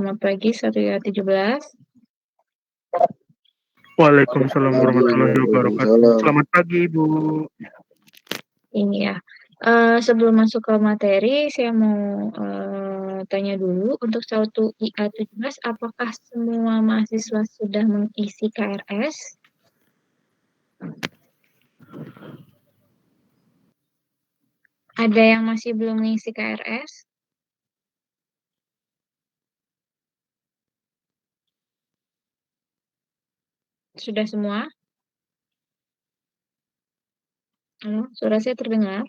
Selamat pagi, Satria 17. Waalaikumsalam warahmatullahi wabarakatuh. Selamat pagi, Ibu. Ini ya, sebelum masuk ke materi, saya mau tanya dulu untuk 1 IA 17, apakah semua mahasiswa sudah mengisi KRS? Ada yang masih belum mengisi KRS? Sudah semua? Halo, suara saya terdengar?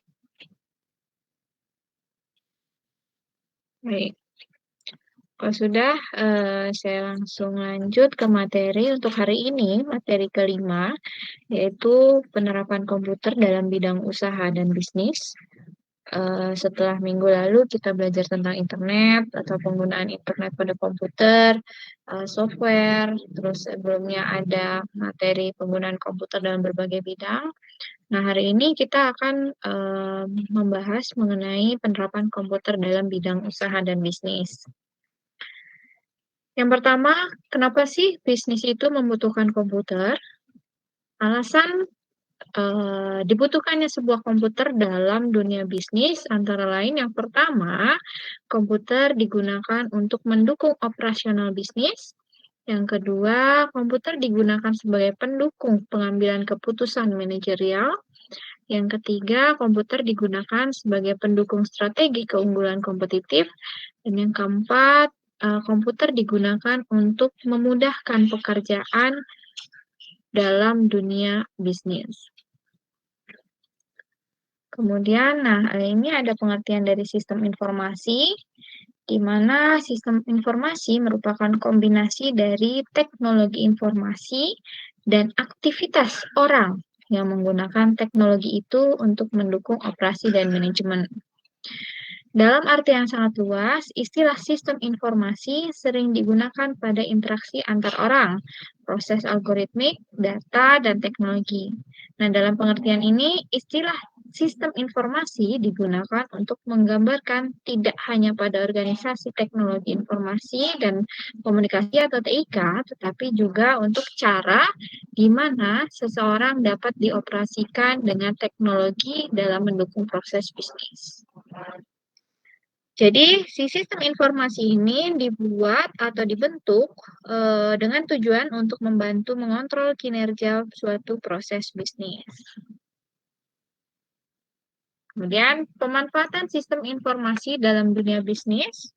Baik. Kalau sudah, saya langsung lanjut ke materi untuk hari ini, materi kelima, yaitu penerapan komputer dalam bidang usaha dan bisnis. Setelah minggu lalu kita belajar tentang internet atau penggunaan internet pada komputer, software, terus sebelumnya ada materi penggunaan komputer dalam berbagai bidang. Nah, hari ini kita akan membahas mengenai penerapan komputer dalam bidang usaha dan bisnis. Yang pertama, kenapa sih bisnis itu membutuhkan komputer? Alasan dibutuhkannya sebuah komputer dalam dunia bisnis antara lain yang pertama, komputer digunakan untuk mendukung operasional bisnis. Yang kedua, komputer digunakan sebagai pendukung pengambilan keputusan manajerial. Yang ketiga, komputer digunakan sebagai pendukung strategi keunggulan kompetitif. Dan yang keempat, komputer digunakan untuk memudahkan pekerjaan dalam dunia bisnis. Kemudian, ini ada pengertian dari sistem informasi, di mana sistem informasi merupakan kombinasi dari teknologi informasi dan aktivitas orang yang menggunakan teknologi itu untuk mendukung operasi dan manajemen. Dalam arti yang sangat luas, istilah sistem informasi sering digunakan pada interaksi antar orang, proses algoritmik, data, dan teknologi. Nah, dalam pengertian ini, istilah sistem informasi digunakan untuk menggambarkan tidak hanya pada organisasi teknologi informasi dan komunikasi atau TIK, tetapi juga untuk cara di mana seseorang dapat dioperasikan dengan teknologi dalam mendukung proses bisnis. Jadi, si sistem informasi ini dibuat atau dibentuk dengan tujuan untuk membantu mengontrol kinerja suatu proses bisnis. Kemudian, pemanfaatan sistem informasi dalam dunia bisnis.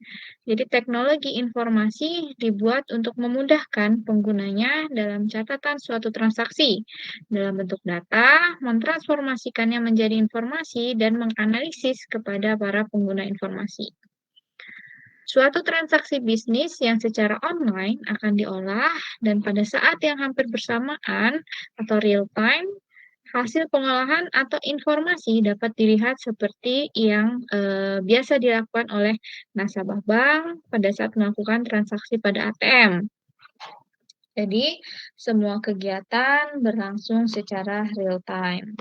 Jadi, teknologi informasi dibuat untuk memudahkan penggunanya dalam catatan suatu transaksi dalam bentuk data, mentransformasikannya menjadi informasi, dan menganalisis kepada para pengguna informasi. Suatu transaksi bisnis yang secara online akan diolah dan pada saat yang hampir bersamaan atau real time, hasil pengolahan atau informasi dapat dilihat seperti yang biasa dilakukan oleh nasabah bank pada saat melakukan transaksi pada ATM. Jadi, semua kegiatan berlangsung secara real time.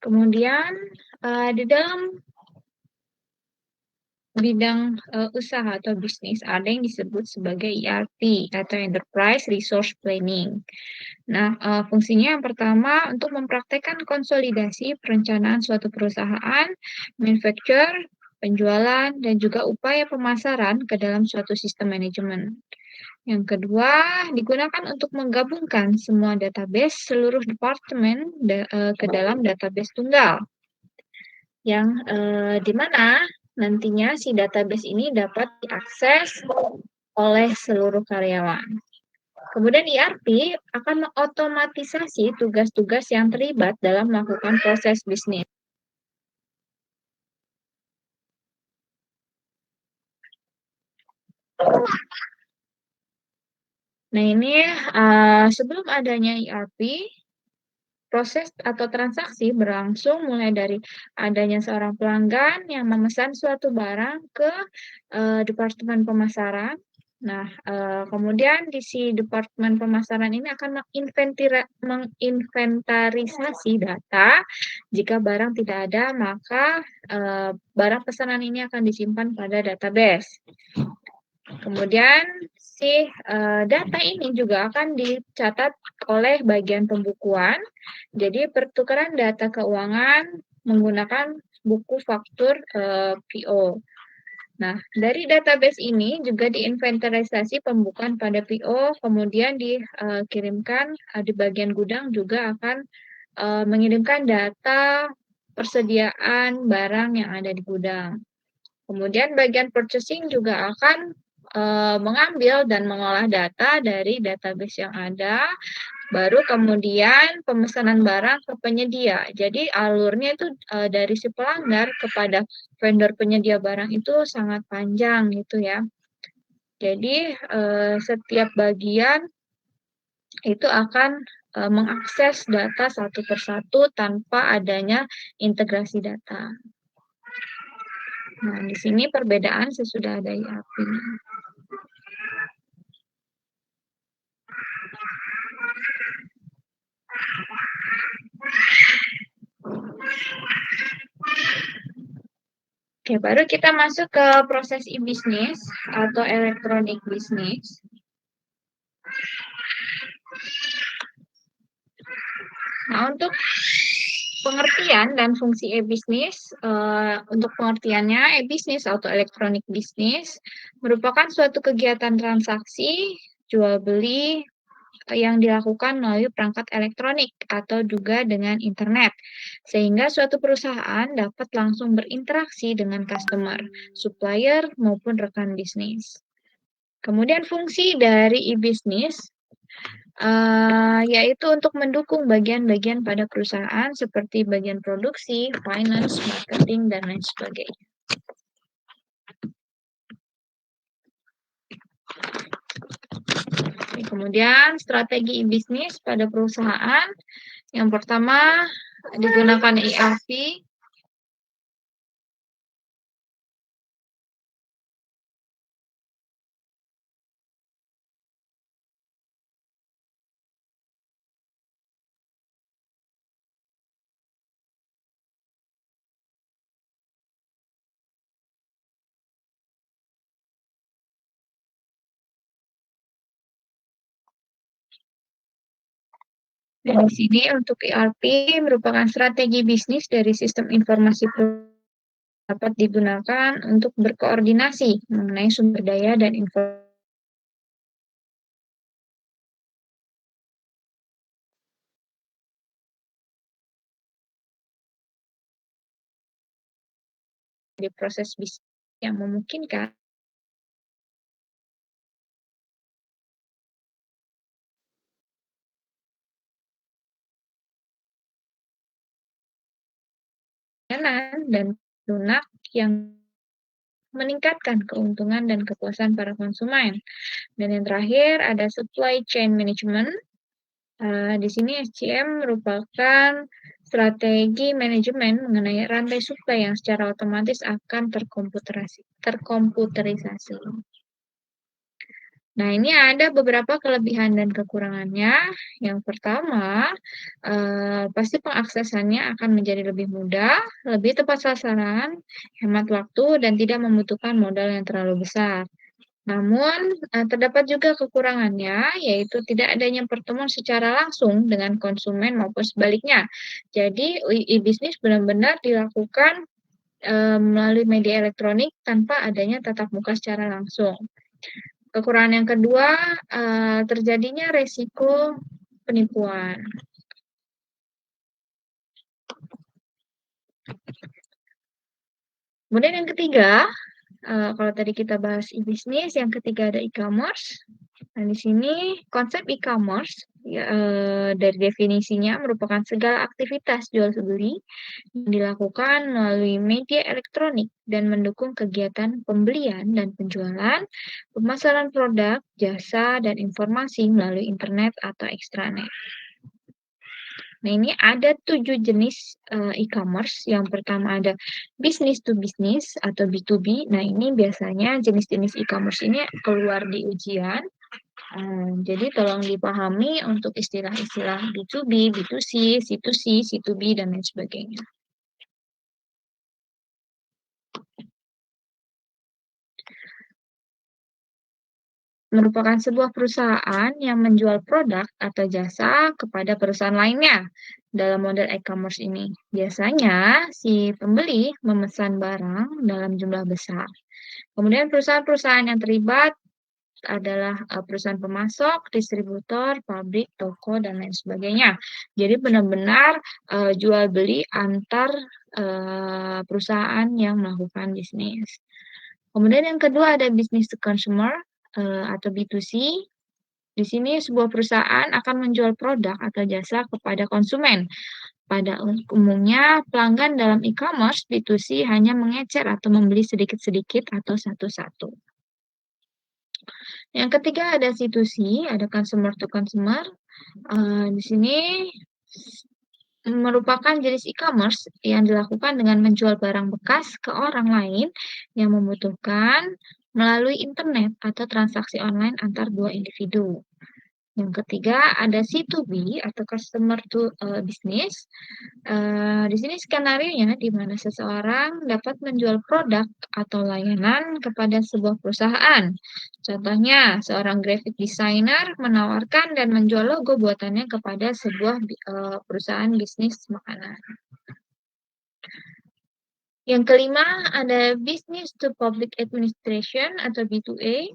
Kemudian, di dalam bidang usaha atau bisnis ada yang disebut sebagai ERP atau Enterprise Resource Planning. Nah, fungsinya yang pertama untuk mempraktekkan konsolidasi perencanaan suatu perusahaan, manufacture, penjualan, dan juga upaya pemasaran ke dalam suatu sistem manajemen. Yang kedua, digunakan untuk menggabungkan semua database seluruh departemen ke dalam database tunggal. Yang di mana nantinya si database ini dapat diakses oleh seluruh karyawan. Kemudian ERP akan mengotomatisasi tugas-tugas yang terlibat dalam melakukan proses bisnis. Nah ini sebelum adanya ERP, proses atau transaksi berlangsung mulai dari adanya seorang pelanggan yang memesan suatu barang ke departemen pemasaran. Nah, kemudian di si departemen pemasaran ini akan menginventarisasi data. Jika barang tidak ada, maka barang pesanan ini akan disimpan pada database. Kemudian si data ini juga akan dicatat oleh bagian pembukuan. Jadi pertukaran data keuangan menggunakan buku faktur PO. Nah, dari database ini juga diinventarisasi pembukuan pada PO, kemudian dikirimkan di bagian gudang juga akan mengirimkan data persediaan barang yang ada di gudang. Kemudian bagian purchasing juga akan mengambil dan mengolah data dari database yang ada, baru kemudian pemesanan barang ke penyedia. Jadi alurnya itu dari si pelanggar kepada vendor penyedia barang itu sangat panjang gitu ya. Jadi setiap bagian itu akan mengakses data satu persatu tanpa adanya integrasi data. Nah, di sini perbedaan sesudah ada ERP. Oke, baru kita masuk ke proses e-business atau electronic business. Nah, untuk pengertian dan fungsi e-business, untuk pengertiannya, e-business atau electronic business merupakan suatu kegiatan transaksi jual beli yang dilakukan melalui perangkat elektronik atau juga dengan internet, sehingga suatu perusahaan dapat langsung berinteraksi dengan customer, supplier, maupun rekan bisnis. Kemudian fungsi dari e-business yaitu untuk mendukung bagian-bagian pada perusahaan seperti bagian produksi, finance, marketing, dan lain sebagainya. Kemudian strategi e-business pada perusahaan, yang pertama digunakan ERP. Dan di sini untuk ERP merupakan strategi bisnis dari sistem informasi dapat digunakan untuk berkoordinasi mengenai sumber daya dan informasi di proses bisnis yang memungkinkan dan lunak yang meningkatkan keuntungan dan kepuasan para konsumen. Dan yang terakhir ada supply chain management. Di sini SCM merupakan strategi manajemen mengenai rantai suplai yang secara otomatis akan terkomputerisasi. Nah, ini ada beberapa kelebihan dan kekurangannya. Yang pertama, pasti pengaksesannya akan menjadi lebih mudah, lebih tepat sasaran, hemat waktu, dan tidak membutuhkan modal yang terlalu besar. Namun, terdapat juga kekurangannya, yaitu tidak adanya pertemuan secara langsung dengan konsumen maupun sebaliknya. Jadi, e-business benar-benar dilakukan melalui media elektronik tanpa adanya tatap muka secara langsung. Kekurangan yang kedua, terjadinya resiko penipuan. Kemudian yang ketiga, kalau tadi kita bahas e-business, yang ketiga ada e-commerce. Nah, di sini konsep e-commerce Ya, dari definisinya merupakan segala aktivitas jual beli yang dilakukan melalui media elektronik dan mendukung kegiatan pembelian dan penjualan, pemasaran produk, jasa, dan informasi melalui internet atau ekstranet. Nah, ini ada 7 jenis e-commerce. Yang pertama ada business to business atau B2B. Nah, ini biasanya jenis-jenis e-commerce ini keluar di ujian. Jadi tolong dipahami untuk istilah-istilah B2B, B2C, C2C, C2B, dan lain sebagainya. Merupakan sebuah perusahaan yang menjual produk atau jasa kepada perusahaan lainnya dalam model e-commerce ini. Biasanya si pembeli memesan barang dalam jumlah besar. Kemudian perusahaan-perusahaan yang terlibat adalah perusahaan pemasok, distributor, pabrik, toko, dan lain sebagainya. Jadi benar-benar jual beli antar perusahaan yang melakukan bisnis. Kemudian yang kedua ada business to consumer atau B2C. Di sini sebuah perusahaan akan menjual produk atau jasa kepada konsumen. Pada umumnya, pelanggan dalam e-commerce B2C hanya mengecer atau membeli sedikit-sedikit atau satu-satu. Yang ketiga ada C2C, ada consumer to consumer. Di sini merupakan jenis e-commerce yang dilakukan dengan menjual barang bekas ke orang lain yang membutuhkan melalui internet atau transaksi online antar dua individu. Yang ketiga ada C2B atau customer to business. Di sini skenarionya di mana seseorang dapat menjual produk atau layanan kepada sebuah perusahaan. Contohnya, seorang graphic designer menawarkan dan menjual logo buatannya kepada sebuah perusahaan bisnis makanan. Yang kelima ada business to public administration atau B2A.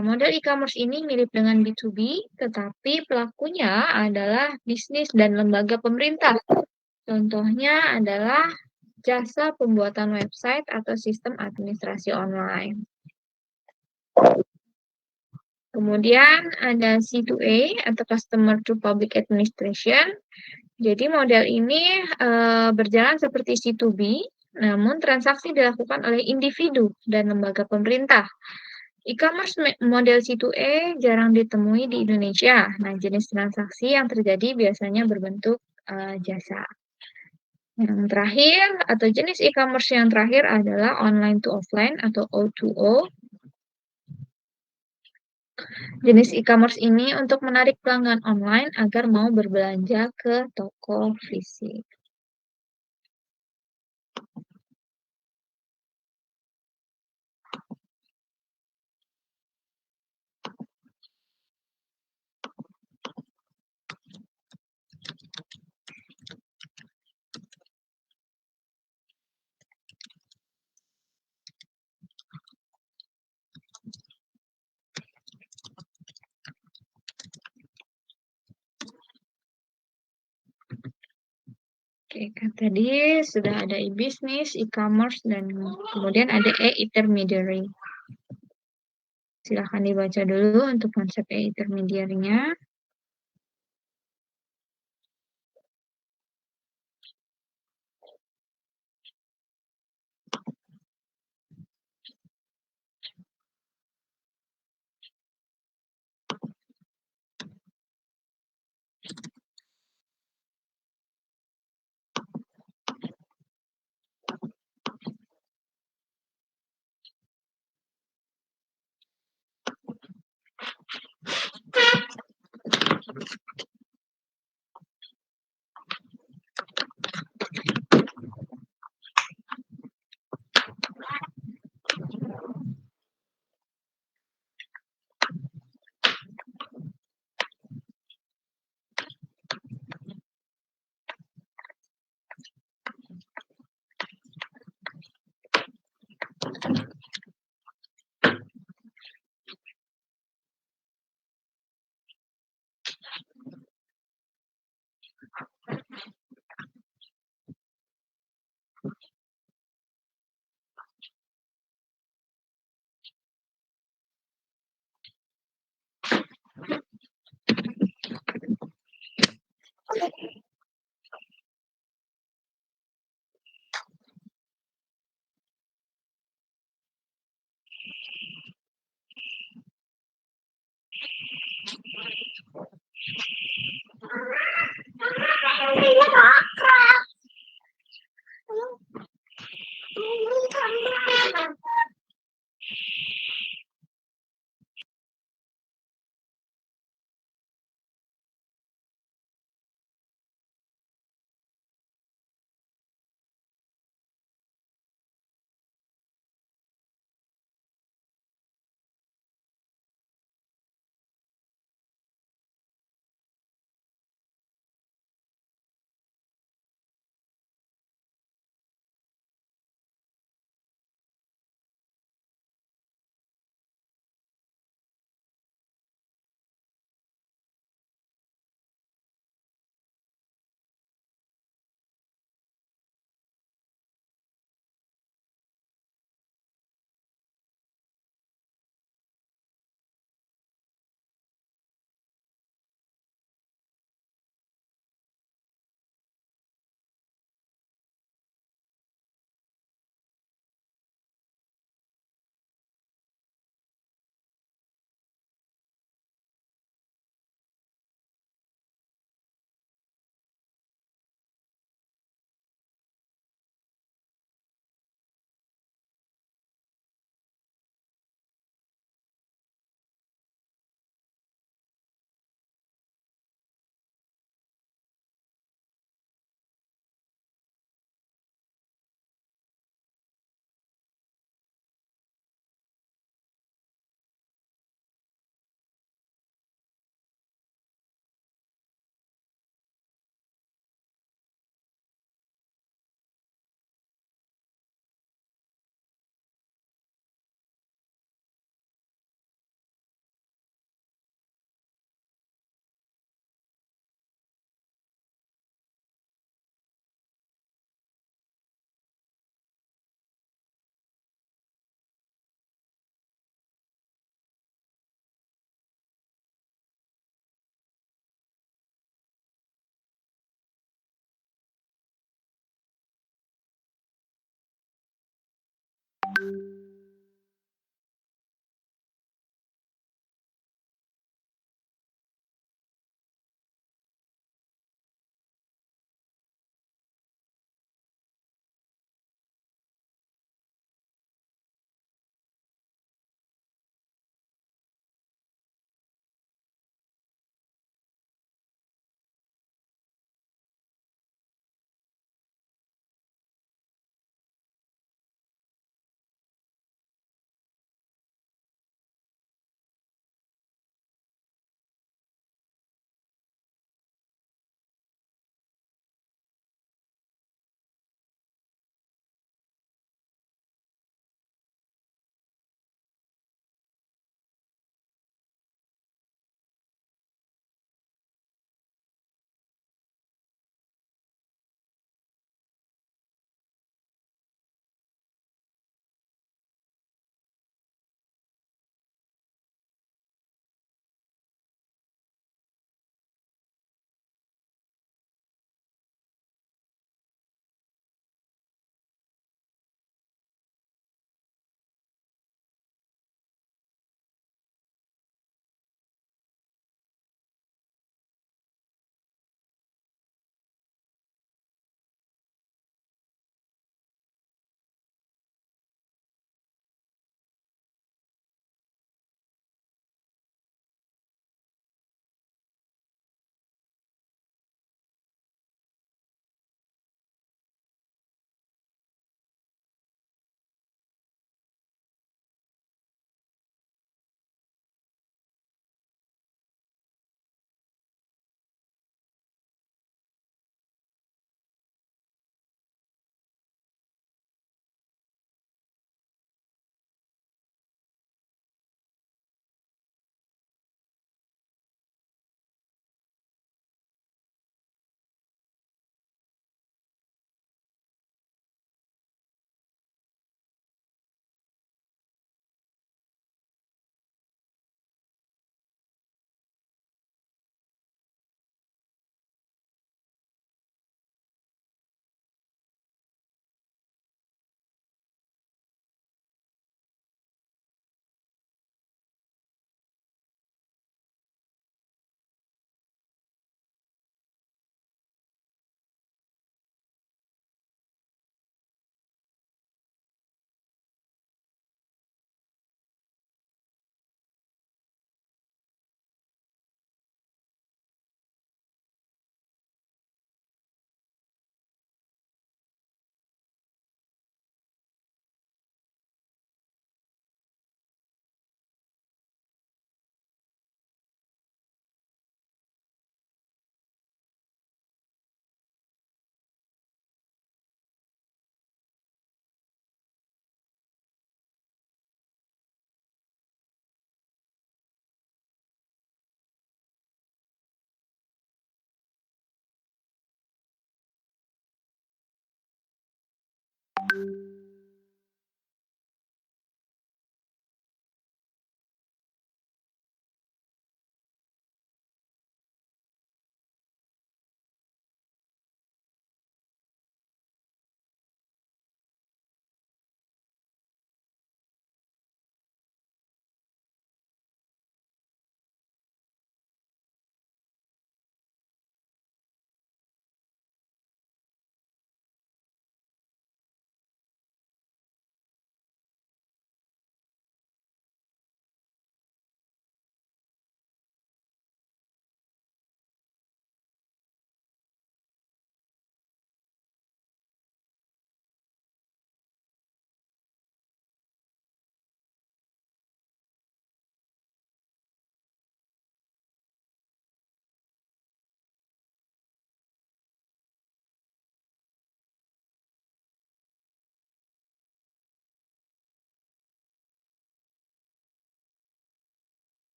Model e-commerce ini mirip dengan B2B, tetapi pelakunya adalah bisnis dan lembaga pemerintah. Contohnya adalah jasa pembuatan website atau sistem administrasi online. Kemudian ada C2A atau Customer to Public Administration. Jadi model ini berjalan seperti C2B, namun transaksi dilakukan oleh individu dan lembaga pemerintah. E-commerce model C2A jarang ditemui di Indonesia. Nah, jenis transaksi yang terjadi biasanya berbentuk jasa. Yang terakhir atau jenis e-commerce yang terakhir adalah online to offline atau O2O. Jenis e-commerce ini untuk menarik pelanggan online agar mau berbelanja ke toko fisik. Oke, kan tadi sudah ada e-business, e-commerce, dan kemudian ada e-intermediary. Silahkan dibaca dulu untuk konsep e-intermediary-nya.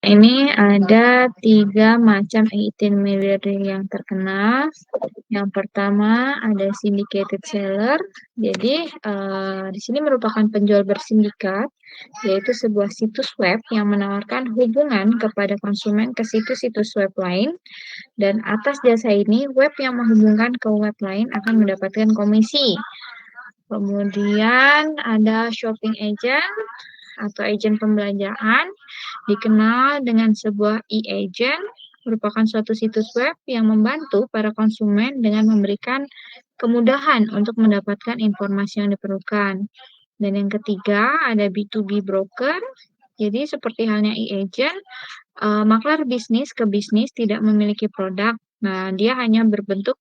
Ini ada 3 macam itinerary yang terkenal. Yang pertama ada syndicated seller. Jadi, di sini merupakan penjual bersindikat, yaitu sebuah situs web yang menawarkan hubungan kepada konsumen ke situs-situs web lain, dan atas jasa ini, web yang menghubungkan ke web lain akan mendapatkan komisi. Kemudian ada shopping agent atau agen pembelanjaan, dikenal dengan sebuah e-agent, merupakan suatu situs web yang membantu para konsumen dengan memberikan kemudahan untuk mendapatkan informasi yang diperlukan. Dan yang ketiga ada B2B broker. Jadi seperti halnya e-agent, maklar bisnis ke bisnis tidak memiliki produk. Nah, dia hanya berbentuk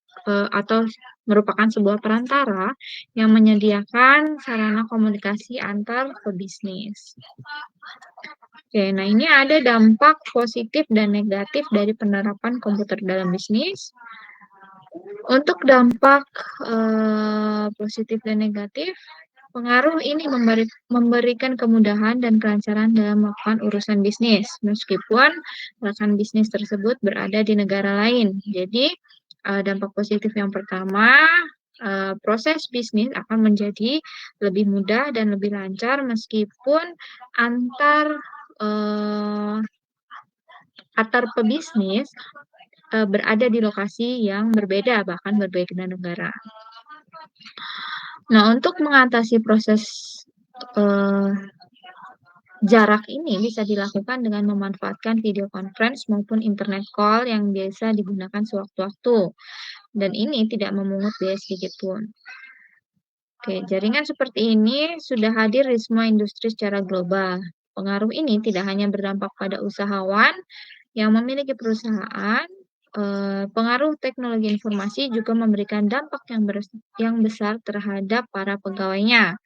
atau merupakan sebuah perantara yang menyediakan sarana komunikasi antar pebisnis. Oke, nah ini ada dampak positif dan negatif dari penerapan komputer dalam bisnis. Untuk dampak positif dan negatif, pengaruh ini memberikan kemudahan dan kelancaran dalam melakukan urusan bisnis, meskipun rekan bisnis tersebut berada di negara lain. Jadi, dampak positif yang pertama, proses bisnis akan menjadi lebih mudah dan lebih lancar meskipun antar pebisnis berada di lokasi yang berbeda, bahkan berbeda negara. Nah, untuk mengatasi proses jarak ini bisa dilakukan dengan memanfaatkan video conference maupun internet call yang biasa digunakan sewaktu-waktu, dan ini tidak memungut biaya sedikit pun. Oke, jaringan seperti ini sudah hadir di semua industri secara global. Pengaruh ini tidak hanya berdampak pada usahawan yang memiliki perusahaan, pengaruh teknologi informasi juga memberikan dampak yang besar terhadap para pegawainya.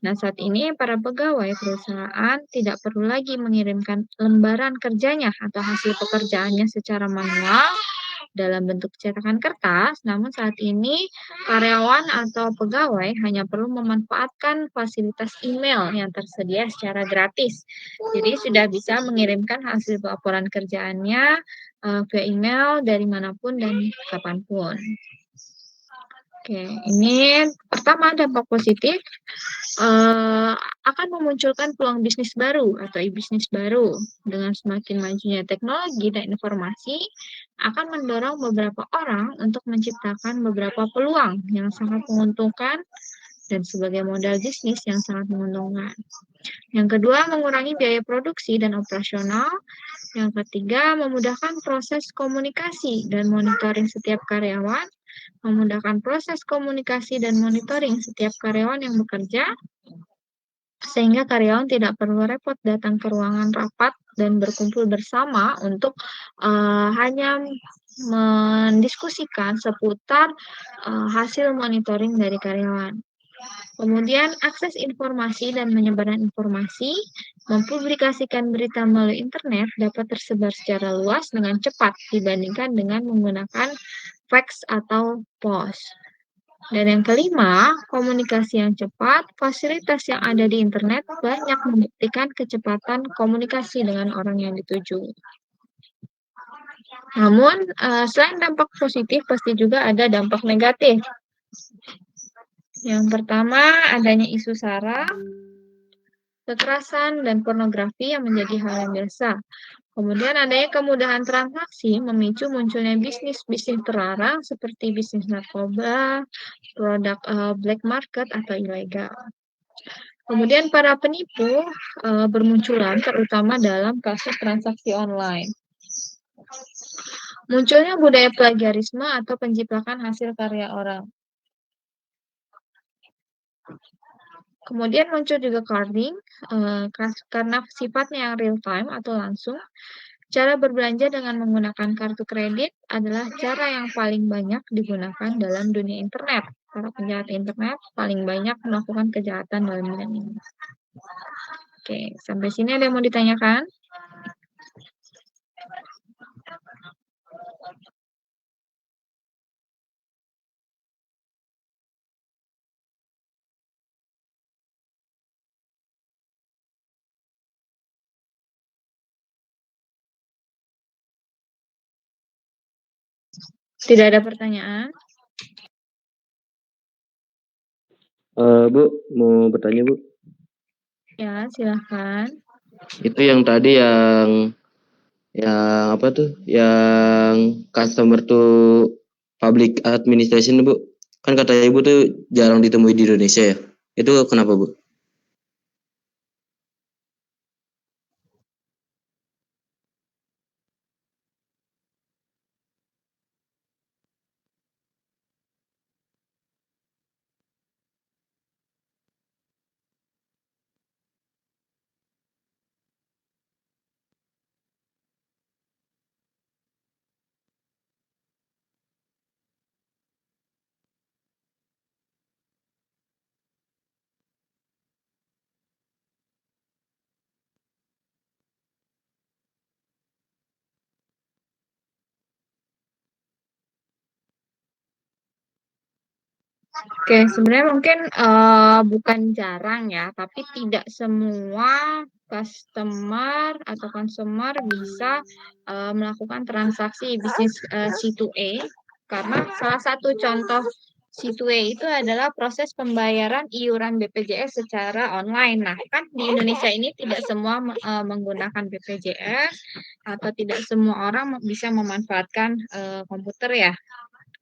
Nah, saat ini para pegawai perusahaan tidak perlu lagi mengirimkan lembaran kerjanya atau hasil pekerjaannya secara manual dalam bentuk cetakan kertas, namun saat ini karyawan atau pegawai hanya perlu memanfaatkan fasilitas email yang tersedia secara gratis. Jadi sudah bisa mengirimkan hasil laporan kerjaannya via email dari manapun dan kapanpun. Oke, ini pertama dampak positif akan memunculkan peluang bisnis baru atau e-bisnis baru. Dengan semakin majunya teknologi dan informasi, akan mendorong beberapa orang untuk menciptakan beberapa peluang yang sangat menguntungkan dan sebagai modal bisnis yang sangat menguntungkan. Yang kedua, mengurangi biaya produksi dan operasional. Yang ketiga, memudahkan proses komunikasi dan monitoring setiap karyawan. Memudahkan proses komunikasi dan monitoring setiap karyawan yang bekerja, sehingga karyawan tidak perlu repot datang ke ruangan rapat dan berkumpul bersama untuk hanya mendiskusikan seputar hasil monitoring dari karyawan. Kemudian akses informasi dan penyebaran informasi, mempublikasikan berita melalui internet dapat tersebar secara luas dengan cepat dibandingkan dengan menggunakan fax atau pos. Dan yang kelima, komunikasi yang cepat. Fasilitas yang ada di internet banyak membuktikan kecepatan komunikasi dengan orang yang dituju. Namun, selain dampak positif, pasti juga ada dampak negatif. Yang pertama, adanya isu SARA, kekerasan, dan pornografi yang menjadi hal yang biasa. Kemudian adanya kemudahan transaksi memicu munculnya bisnis-bisnis terlarang seperti bisnis narkoba, produk black market atau ilegal. Kemudian para penipu bermunculan terutama dalam kasus transaksi online. Munculnya budaya plagiarisme atau penjiplakan hasil karya orang. Kemudian muncul juga carding, karena sifatnya yang real time atau langsung. Cara berbelanja dengan menggunakan kartu kredit adalah cara yang paling banyak digunakan dalam dunia internet. Para penjahat internet paling banyak melakukan kejahatan dalam dunia ini. Oke, sampai sini ada yang mau ditanyakan? Tidak ada pertanyaan? Bu, mau bertanya, Bu. Ya, silahkan. Itu yang tadi yang apa tuh? Yang customer to public administration, Bu. Kan kata Ibu tuh jarang ditemui di Indonesia ya. Itu kenapa, Bu? Oke, sebenarnya mungkin bukan jarang ya, tapi tidak semua customer atau consumer bisa melakukan transaksi bisnis C2A, karena salah satu contoh C2A itu adalah proses pembayaran iuran BPJS secara online. Nah, kan di Indonesia ini tidak semua menggunakan BPJS atau tidak semua orang bisa memanfaatkan komputer ya.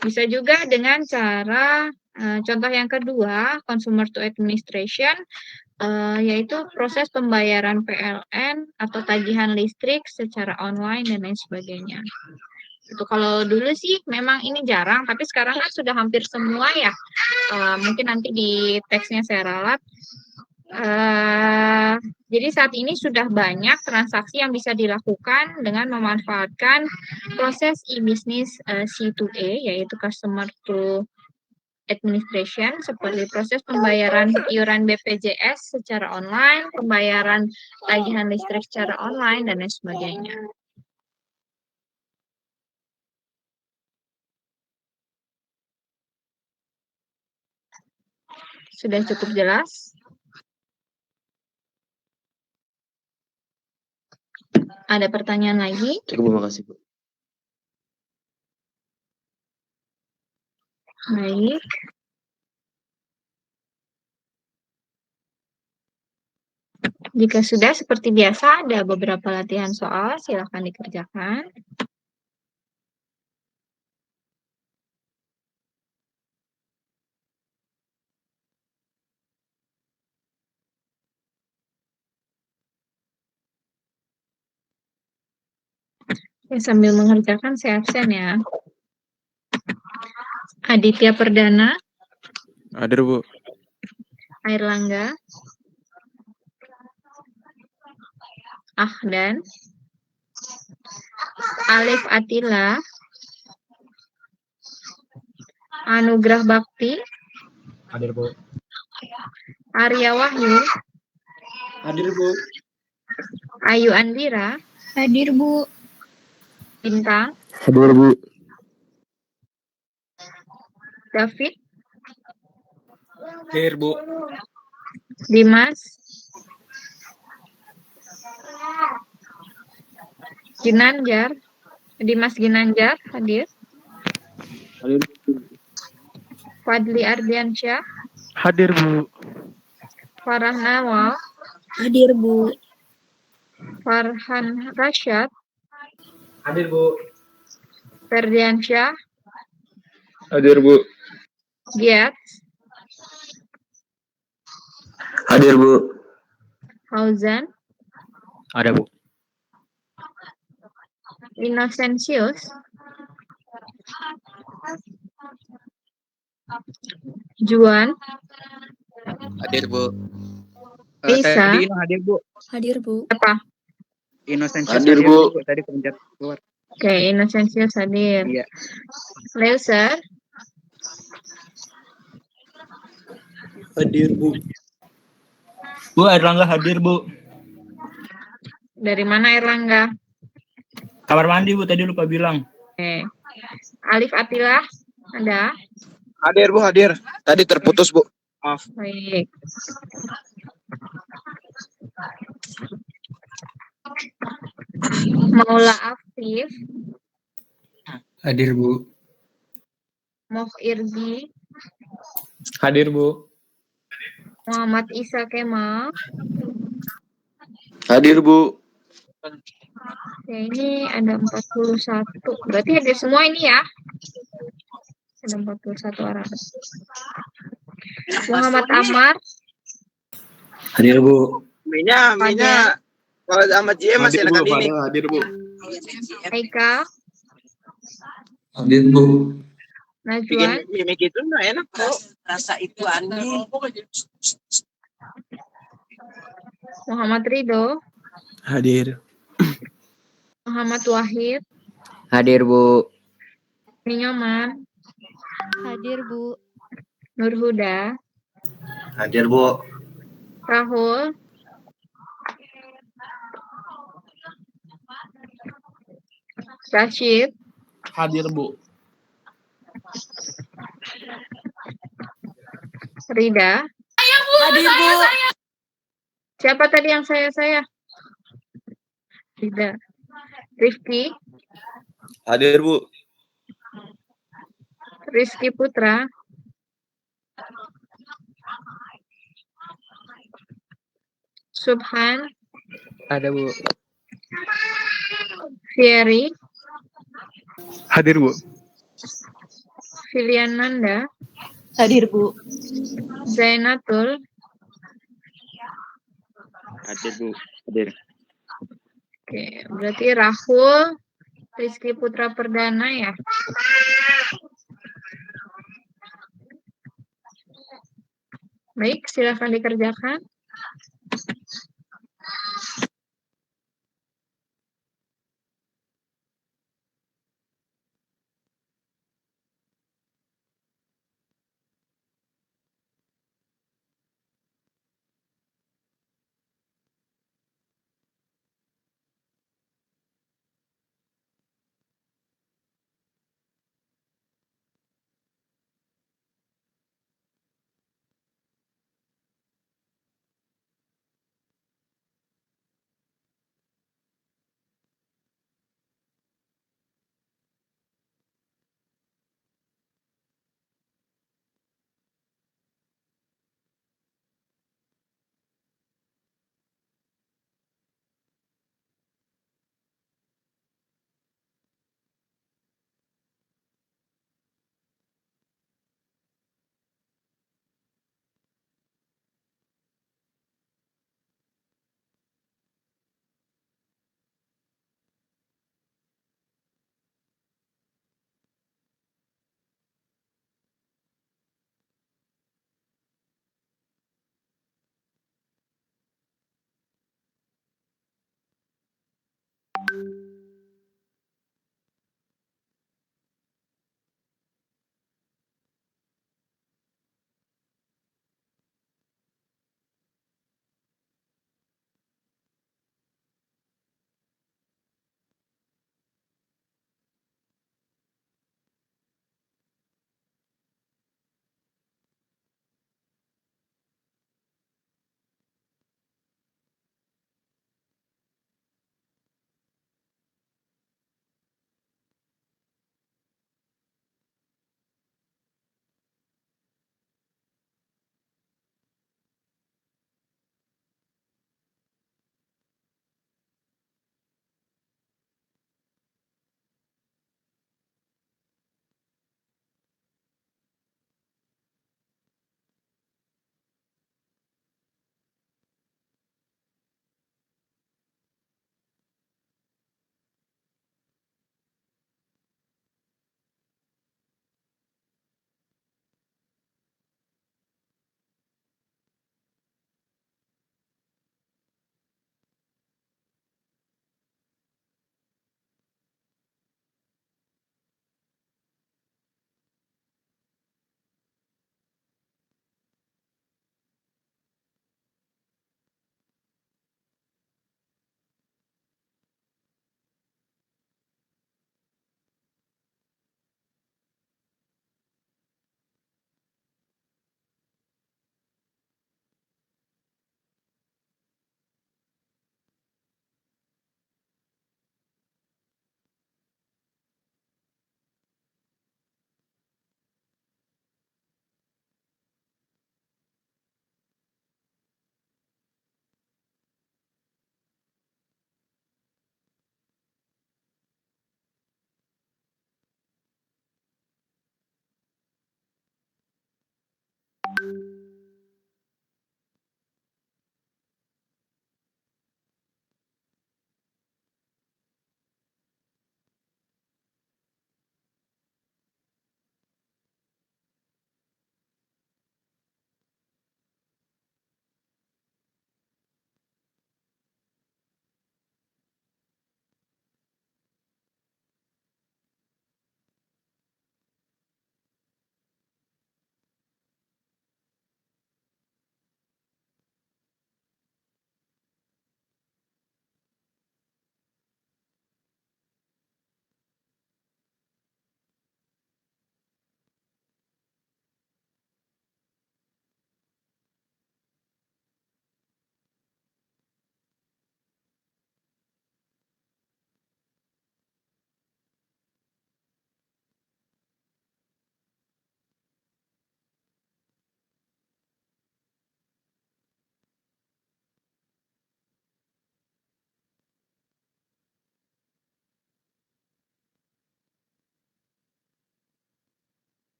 Bisa juga dengan cara Contoh yang kedua, consumer to administration, yaitu proses pembayaran PLN atau tagihan listrik secara online dan lain sebagainya. Itu kalau dulu sih memang ini jarang, tapi sekarang kan sudah hampir semua ya. Mungkin nanti di teksnya saya ralat. Jadi saat ini sudah banyak transaksi yang bisa dilakukan dengan memanfaatkan proses e-business C2A, yaitu customer to administration, seperti proses pembayaran iuran BPJS secara online, pembayaran tagihan listrik secara online, dan lain sebagainya. Sudah cukup jelas? Ada pertanyaan lagi? Cukup, terima kasih, Bu. Baik. Jika sudah, seperti biasa, ada beberapa latihan soal, silakan dikerjakan. Ya, sambil mengerjakan, saya absen ya. Aditya Perdana. Hadir, Bu. Airlangga. Ahdan. Alif Atila. Anugrah Bakti. Hadir, Bu. Arya Wahyu. Hadir, Bu. Ayu Andira. Hadir, Bu. Bintang. Hadir, Bu. David. Hadir, Bu. Dimas. Ginanjar. Dimas Ginanjar hadir. Hadir. Fadli Ardiansyah. Hadir, Bu. Farah Nawal. Hadir, Bu. Farhan Rashad. Hadir, Bu. Ferdiansyah. Hadir, Bu. Giat. Hadir, Bu. Fauzan. Ada, Bu. Innocentius. Juan. Hadir, Bu. Lisa. Tadi Ino hadir, Bu. Hadir, Bu. Apa? Innocentius Hadir, Bu. Tadi pencet keluar. Oke, Innocentius hadir. Iya. Leuser. Hadir, Bu. Bu, Erlangga hadir, Bu. Dari mana Erlangga? Kamar mandi, Bu. Tadi lupa bilang. Oke. Alif Atila. Ada? Hadir, Bu, hadir. Tadi terputus, Bu. Maaf. Baik. Maula Afif. Hadir, Bu. Moh Irdi. Hadir, Bu. Muhammad Isa Kemal. Hadir, Bu. Oke, ini ada 41. Berarti hadir semua ini ya? Ada 41 orang. Muhammad Amar. Hadir, Bu. Minyak kalau sama JM masih enakan ini. Hadir, Bu. Aika. Hadir, Bu. Najwan. Bikin mimik itu nggak enak, Bu. Rasa itu anjing. Muhammad Ridho. Hadir. Muhammad Wahid. Hadir, Bu. Nyoman. Hadir, Bu. Nur Huda. Hadir, Bu. Rahul. Rashid. Hadir, Bu. Rida. Hadir, Bu. Siapa tadi yang saya? Rida. Rifki. Hadir, Bu. Rizky Putra. Subhan. Ada, Bu. Fieri. Hadir, Bu. Filian Nanda. Hadir, Bu. Zainatul. Hadir Bu. Hadir. Oke, berarti Rahul Rizky Putra Perdana ya. Baik, silakan dikerjakan.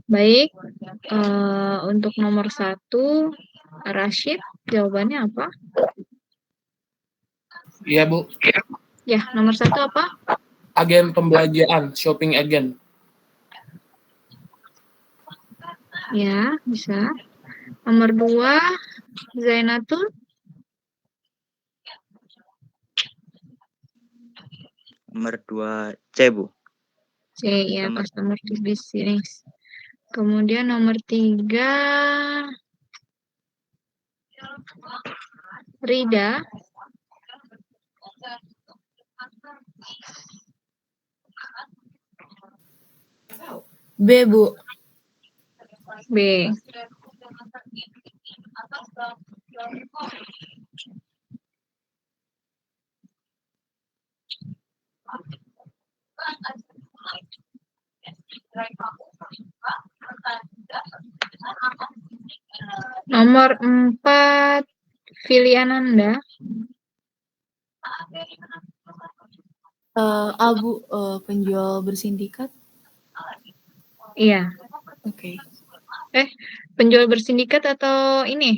Baik, untuk nomor 1, Rashid, jawabannya apa? Iya, Bu. Ya, nomor 1 apa? Agen pembelanjaan, shopping agent. Ya, bisa. Nomor 2, Zainatul. Nomor 2 C, Bu. C, ya, customer business. Kemudian nomor 3, Rida. B, Bu. B. Nomor 4, Filiananda. A, Bu. Penjual bersindikat. Iya. Oke. Penjual bersindikat atau ini?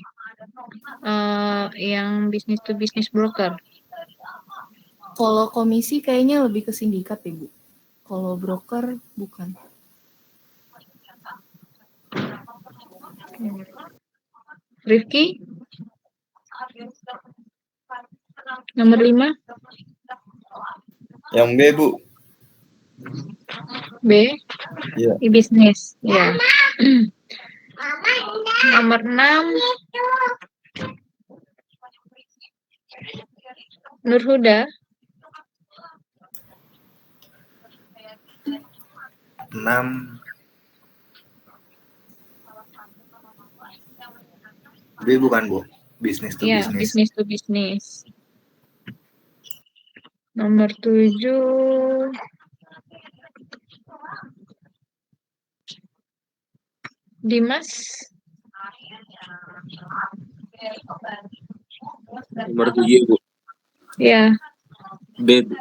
Yang business to business broker. Kalau komisi kayaknya lebih ke sindikat ya, Bu. Kalau broker bukan. Rifki? Nomor 5? Yang B, Bu. B? Iya. E-business. Ya. Nomor 6, Nurhuda. 6 B bukan, Bu. Business to Ya, business. business to business. Nomor 7, Dimas. Nomor 7, Bu. Ya. B, Bu.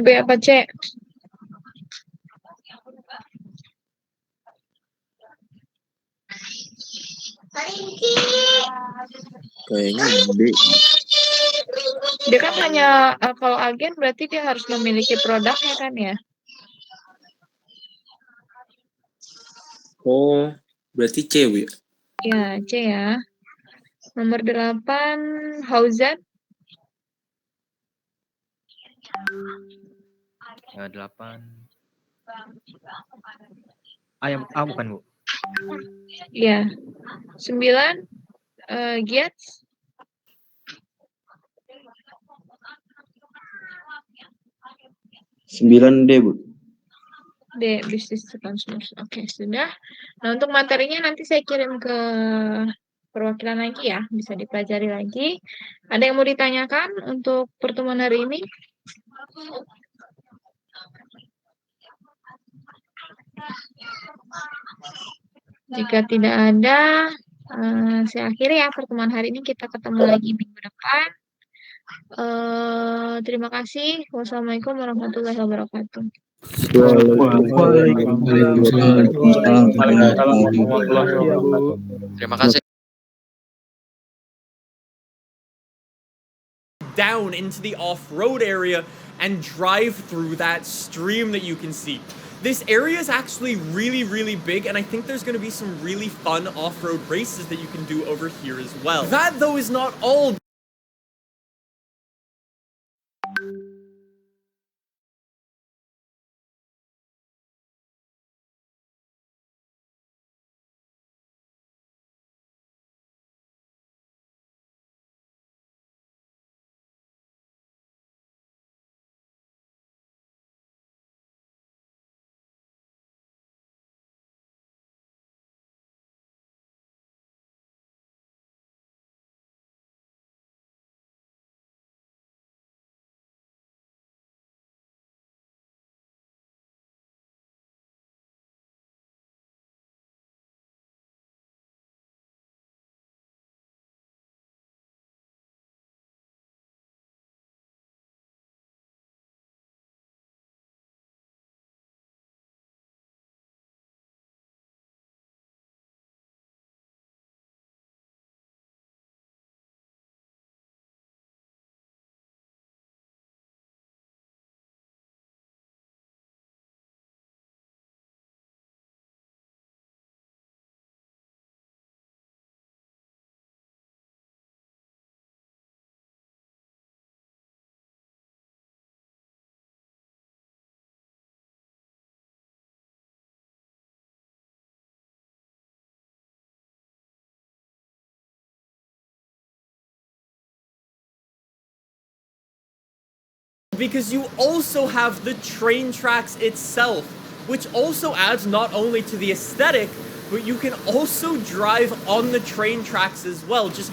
B apa C? Kayaknya B. Dia kan hanya kalau agen berarti dia harus memiliki produknya kan ya? Oh, berarti C, Bu ya? Ya, C ya. Nomor 8, Hauzat. 8 A bukan, Bu. Ya. 9, Giats. 9 D, Bu. D, business to consumer. Oke, sudah. Nah, untuk materinya nanti saya kirim ke perwakilan lagi ya, bisa dipelajari lagi. Ada yang mau ditanyakan untuk pertemuan hari ini? Jika tidak ada, saya akhiri ya pertemuan hari ini. Kita ketemu lagi minggu depan. Terima kasih. Wassalamualaikum warahmatullahi wabarakatuh. Terima kasih. Down into the off-road area and drive through that stream that you can see. This area is actually really, really big, and I think there's going to be some really fun off-road races that you can do over here as well. That, though, is not all. because you also have the train tracks itself, which also adds not only to the aesthetic, but you can also drive on the train tracks as well. Just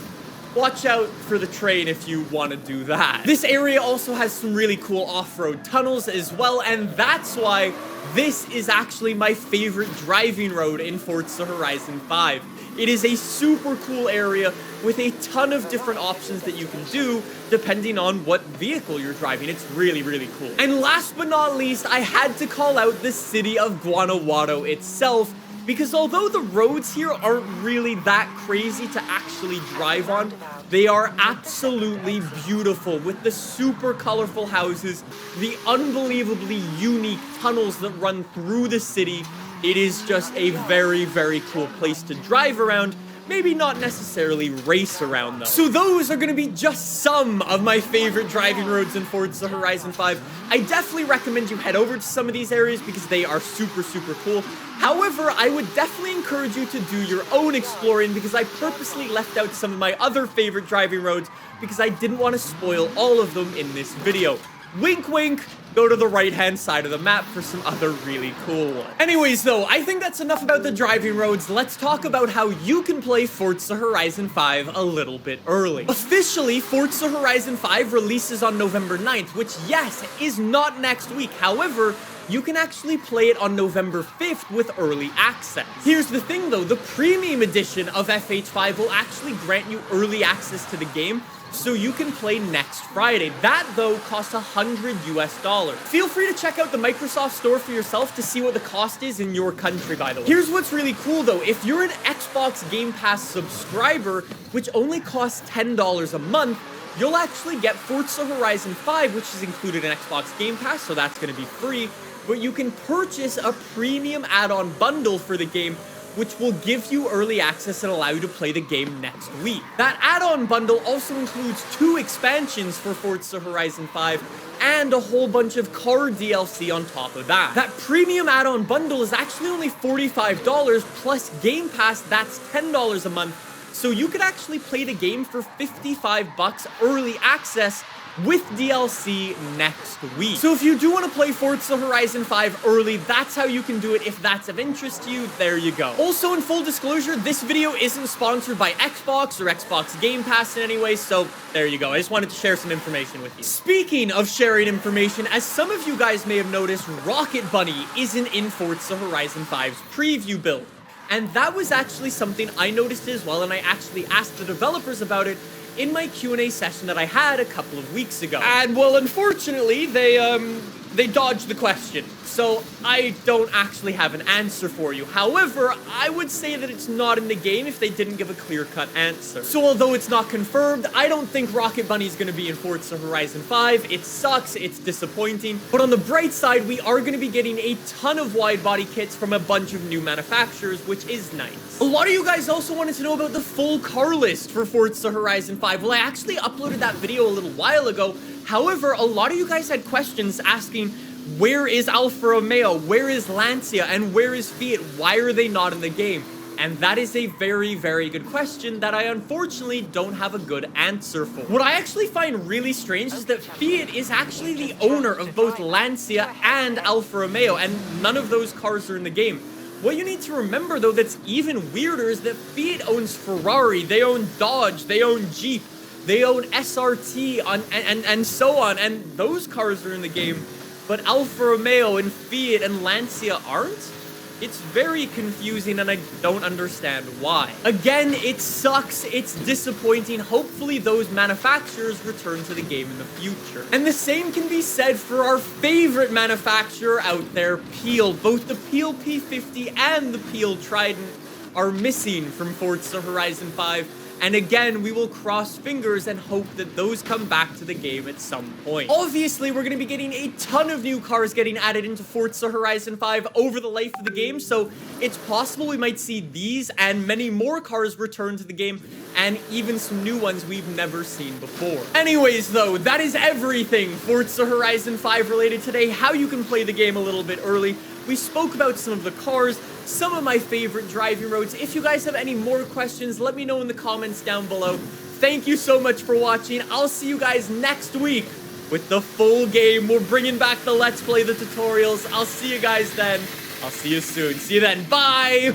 watch out for the train if you want to do that. This area also has some really cool off-road tunnels as well, and that's why this is actually my favorite driving road in Forza Horizon 5. It is a super cool area with a ton of different options that you can do depending on what vehicle you're driving. It's really, really cool. And last but not least, I had to call out the city of Guanajuato itself, because although the roads here aren't really that crazy to actually drive on, they are absolutely beautiful with the super colorful houses, the unbelievably unique tunnels that run through the city. It is just a very, very cool place to drive around. Maybe not necessarily race around though. So those are gonna be just some of my favorite driving roads in Forza Horizon 5. I definitely recommend you head over to some of these areas because they are super, super cool. However, I would definitely encourage you to do your own exploring because I purposely left out some of my other favorite driving roads because I didn't want to spoil all of them in this video. Wink, wink. Go to the right-hand side of the map for some other really cool ones. Anyways, though, I think that's enough about the driving roads. Let's talk about how you can play Forza Horizon 5 a little bit early. Officially, Forza Horizon 5 releases on November 9th, which, yes, is not next week. However, you can actually play it on November 5th with early access. Here's the thing, though. The premium edition of FH5 will actually grant you early access to the game, so you can play next Friday. That, though, costs $100 US. Feel free to check out the Microsoft Store for yourself to see what the cost is in your country, by the way. Here's what's really cool, though. If you're an Xbox Game Pass subscriber, which only costs $10 a month, you'll actually get Forza Horizon 5, which is included in Xbox Game Pass, so that's going to be free. But you can purchase a premium add-on bundle for the game, which will give you early access and allow you to play the game next week. That add-on bundle also includes 2 expansions for Forza Horizon 5 and a whole bunch of car DLC on top of that. That premium add-on bundle is actually only $45 plus Game Pass, that's $10 a month. So you could actually play the game for $55 early access with DLC next week. So if you do want to play Forza Horizon 5 early, that's how you can do it. If that's of interest to you, there you go. Also, in full disclosure, this video isn't sponsored by Xbox or Xbox Game Pass in any way, so there you go. I just wanted to share some information with you. Speaking of sharing information, as some of you guys may have noticed, Rocket Bunny isn't in Forza Horizon 5's preview build. And that was actually something I noticed as well, and I actually asked the developers about it in my Q&A session that I had a couple of weeks ago. And, well, unfortunately, they dodged the question. So I don't actually have an answer for you. However, I would say that it's not in the game if they didn't give a clear-cut answer. So although it's not confirmed, I don't think Rocket Bunny's gonna be in Forza Horizon 5. It sucks, it's disappointing. But on the bright side, we are gonna be getting a ton of wide-body kits from a bunch of new manufacturers, which is nice. A lot of you guys also wanted to know about the full car list for Forza Horizon 5. Well, I actually uploaded that video a little while ago. However, a lot of you guys had questions asking, where is Alfa Romeo, where is Lancia, and where is Fiat? Why are they not in the game? And that is a very, very good question that I unfortunately don't have a good answer for. What I actually find really strange is that Fiat is actually the owner of both Lancia and Alfa Romeo, and none of those cars are in the game. What you need to remember, though, that's even weirder is that Fiat owns Ferrari, they own Dodge, they own Jeep, they own SRT, and so on, and those cars are in the game. But Alfa Romeo and Fiat and Lancia aren't? It's very confusing and I don't understand why. Again, it sucks, it's disappointing. Hopefully those manufacturers return to the game in the future. And the same can be said for our favorite manufacturer out there, Peel. Both the Peel P50 and the Peel Trident are missing from Forza Horizon 5. And again, we will cross fingers and hope that those come back to the game at some point. Obviously, we're going to be getting a ton of new cars getting added into Forza Horizon 5 over the life of the game, so it's possible we might see these and many more cars return to the game, and even some new ones we've never seen before. Anyways, though, that is everything Forza Horizon 5 related today, how you can play the game a little bit early. We spoke about some of the cars, some of my favorite driving roads. If you guys have any more questions, let me know in the comments down below. Thank you so much for watching. I'll see you guys next week with the full game. We're bringing back the Let's Play, the tutorials. I'll see you guys then. I'll see you soon. See you then. Bye!